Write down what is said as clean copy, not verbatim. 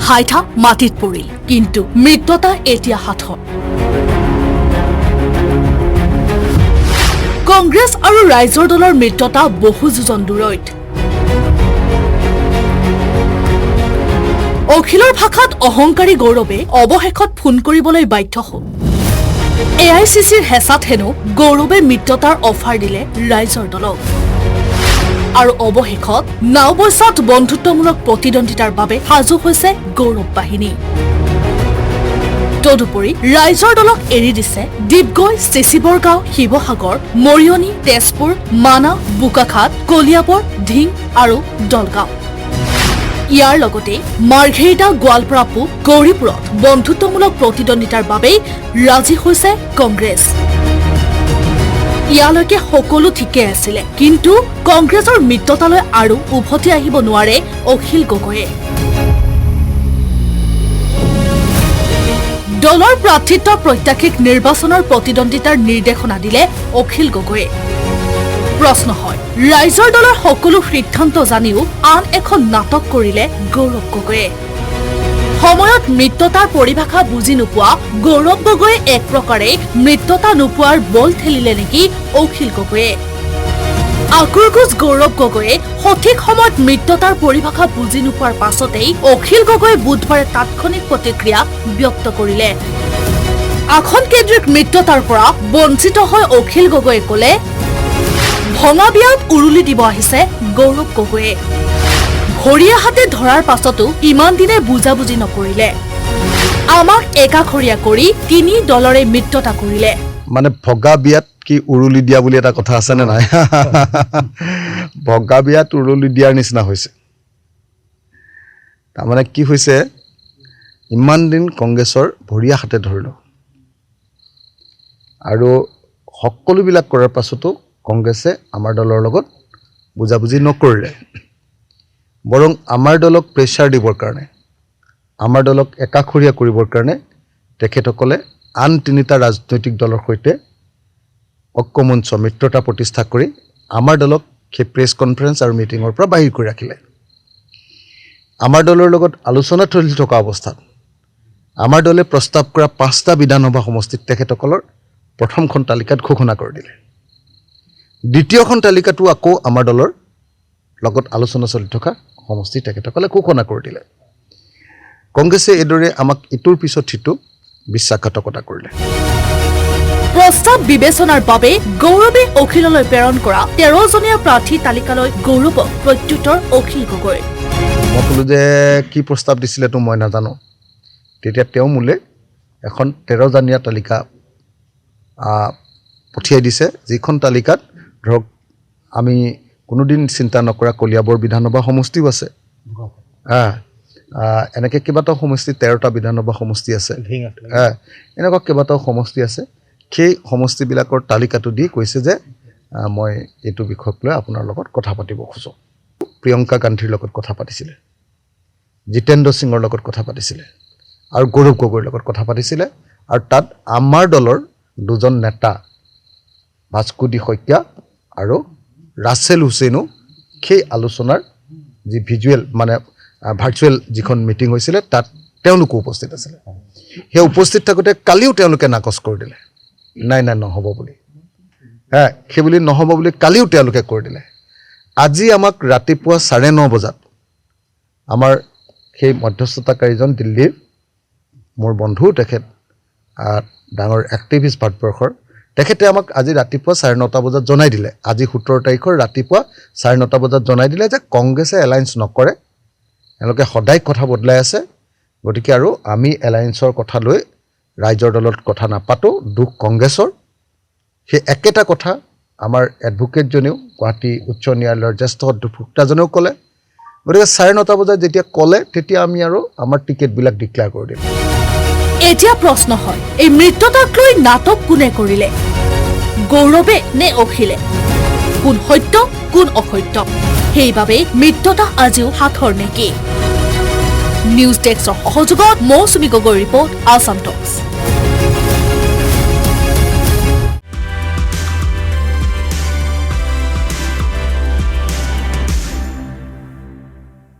হাইঠা মাটিত পৰিল, কিন্তু মৃত্যতা এতিয়া হাতত। কংগ্ৰেছ আৰু ৰাইজৰ দলৰ মৃত্যতা বহু যোজন দূৰৈত। অখিলৰ ভাষাত অহংকাৰী গৌৰৱে অৱশেষত ফোন কৰিবলৈ বাধ্য হ'ল। AICCৰ হেঁচাত হেনো গৌৰৱে মৃত্যতাৰ অফাৰ দিলে ৰাইজৰ দলক। আৰু অৱশেষত নাওবৈচাত বন্ধুত্বমূলক প্ৰতিদ্বন্দ্বিতাৰ বাবে সাজু হৈছে গৌৰৱ বাহিনী। তদুপৰি ৰাইজৰ দলক এৰি দিছে ডিগবৈ, চেচিবৰগাঁও, শিৱসাগৰ, মৰিয়নি, তেজপুৰ, মানাহ, বোকাখাত, কলিয়াবৰ, ধিং আৰু দলগাঁও। ইয়াৰ লগতে মাৰ্ঘেৰিটা, গোৱালপাৰা পূব, গৌৰীপুৰত বন্ধুত্বমূলক প্ৰতিদ্বন্দ্বিতাৰ বাবেই ৰাজি হৈছে কংগ্ৰেছ। ইয়ালৈকে সকলো ঠিকে আছিলে, কিন্তু কংগ্ৰেছৰ মিত্ৰতালৈ আৰু উভতি আহিব নোৱাৰে অখিল গগৈয়ে। দলৰ প্ৰাৰ্থিত্ব প্ৰত্যাশীক নিৰ্বাচনৰ প্ৰতিদ্বন্দ্বিতাৰ নিৰ্দেশনা দিলে অখিল গগৈয়ে। প্ৰশ্ন হয়, ৰাইজৰ দলৰ সকলো সিদ্ধান্ত জানিও আন এখন নাটক কৰিলে গৌৰৱ গগৈয়ে। সময়ত মৃত্যতাৰ পৰিভাষা বুজি নোপোৱা গৌৰৱ গগৈয়ে এক প্ৰকাৰে মৃত্যতা নোপোৱাৰ বল ঠেলিলে নেকি অখিল গগৈয়ে। আকুৰগুজ গৌৰৱ গগৈয়ে সঠিক সময়ত মৃত্যতাৰ পৰিভাষা বুজি নোপোৱাৰ পাছতেই অখিল গগৈয়ে বুধবাৰে তাৎক্ষণিক প্ৰতিক্ৰিয়া ব্যক্ত কৰিলে। আসনকেন্দ্ৰিক মৃত্যতাৰ পৰা বঞ্চিত হৈ অখিল গগৈয়ে ক'লে, ভঙা বিয়াত উৰুলি দিব আহিছে গৌৰৱ গগৈয়ে। ভৰিয়া হাতে ধৰাৰ পাছতো ইমান দিনে বুজাবুজি নকৰিলে। আমাক একাষৰীয়া কৰি তিনি দলৰে মিত্ৰতা কৰিলে। মানে ভগা বিয়াত কি উৰুলি দিয়া বুলি এটা কথা আছে নে নাই? ভগা বিয়াত উৰুলি দিয়াৰ নিচিনা হৈছে। তাৰমানে কি হৈছে, ইমান দিন কংগ্ৰেছৰ ভৰিয়া হাতে ধৰিলো আৰু সকলোবিলাক কৰাৰ পাছতো কংগ্ৰেছে আমাৰ দলৰ লগত বুজাবুজি নকৰিলে। বৰং আমাৰ দলক প্ৰেছাৰ দিবৰ কাৰণে, আমাৰ দলক একাষৰীয়া কৰিবৰ কাৰণে তেখেতসকলে আন তিনিটা ৰাজনৈতিক দলৰ সৈতে ঐক্যমঞ্চ মিত্ৰতা প্ৰতিষ্ঠা কৰি আমাৰ দলক সেই প্ৰেছ কনফাৰেন্স আৰু মিটিঙৰ পৰা বাহিৰ কৰি ৰাখিলে। আমাৰ দলৰ লগত আলোচনা চলি থকা অৱস্থাত আমাৰ দলে প্ৰস্তাৱ কৰা 5টা বিধানসভা সমষ্টিত তেখেতসকলৰ প্ৰথমখন তালিকাত ঘোষণা কৰি দিলে। দ্বিতীয়খন তালিকাটো আকৌ আমাৰ দলৰ লগত আলোচনা চলি থকা সমষ্টি তেখেতসকলে ঘোষণা কৰি দিলে। কংগ্ৰেছে এইদৰে আমাক ইটোৰ পিছত সিটো বিশ্বাসঘাতকতা কৰিলে। প্ৰস্তাৱ বিবেচনাৰ বাবে গৌৰৱে অখিললৈ প্ৰেৰণ কৰা 13জনীয়া প্ৰাৰ্থী তালিকালৈ গৌৰৱক প্ৰত্যুত্তৰ অখিল গগৈ। মই ক'লোঁ যে কি প্ৰস্তাৱ দিছিলেতো মই নাজানো। তেতিয়া তেওঁ মোলৈ এখন 13জনীয়া তালিকা পঠিয়াই দিছে, যিখন তালিকাত ধৰক আমি কোনোদিন চিন্তা নকৰা কলিয়াবৰ বিধানসভা সমষ্টিও আছে, এনেকৈ কেইবাটাও সমষ্টি, 13টা বিধানসভা সমষ্টি আছে, এনেকুৱা কেইবাটাও সমষ্টি আছে। সেই সমষ্টিবিলাকৰ তালিকাটো দি কৈছে যে মই এইটো বিষয়ক লৈ আপোনাৰ লগত কথা পাতিব খোজোঁ। প্ৰিয়ংকা গান্ধীৰ লগত কথা পাতিছিলে, জিতেন্দ্ৰ সিঙৰ লগত কথা পাতিছিলে আৰু গৌৰৱ গগৈৰ লগত কথা পাতিছিলে। আৰু তাত আমাৰ দলৰ দুজন নেতা ভাস্কুদি শইকীয়া আৰু ৰাছেল হুছেইনো সেই আলোচনাৰ যি ভিজুৱেল মানে ভাৰ্চুৱেল যিখন মিটিং হৈছিলে তাত তেওঁলোকো উপস্থিত আছিলে। সেই উপস্থিত থাকোঁতে কালিও তেওঁলোকে নাকচ কৰি দিলে, নাই নহ'ব বুলি, সেইবুলি নহ'ব বুলি কালিও তেওঁলোকে কৰি দিলে। আজি আমাক ৰাতিপুৱা 9:30 বজাত আমাৰ সেই মধ্যস্থতাকাৰীজন দিল্লীৰ মোৰ বন্ধু, তেখেত ডাঙৰ এক্টিভিষ্ট ভাৰতবৰ্ষৰ, তেখেতে আমাক আজি ৰাতিপুৱা 9:30 বজাত জনাই দিলে, আজি 17 তাৰিখৰ ৰাতিপুৱা 9:30 বজাত জনাই দিলে যে কংগ্ৰেছে এলায়েন্স নকৰে, এওঁলোকে সদায় কথা বদলাই আছে, গতিকে আৰু আমি এলায়েন্সৰ কথা লৈ ৰাইজৰ দলত কথা নাপাতোঁ, দুখ কংগ্ৰেছৰ। সেই একেটা কথা আমাৰ এডভোকেটজনেও, গুৱাহাটী উচ্চ ন্যায়ালয়ৰ জ্যেষ্ঠ অধিবক্তাজনেও ক'লে। গতিকে 9:30 বজাত যেতিয়া ক'লে তেতিয়া আমি আৰু আমাৰ টিকেটবিলাক ডিক্লেয়াৰ কৰি দিলোঁ। এতিয়া প্ৰশ্ন হয়, এই মৃত্যতাক লৈ নাটক কোনে কৰিলে, গৌৰৱে নে অখিলে? কোন সত্য কোন অসত্য, সেইবাবে মৃত্যতা আজিও হাতৰ নেকি? নিউজ ডেস্কৰ সহযোগত মৌচুমী গগৈ ৰিপৰ্ট, আসাম টক্স।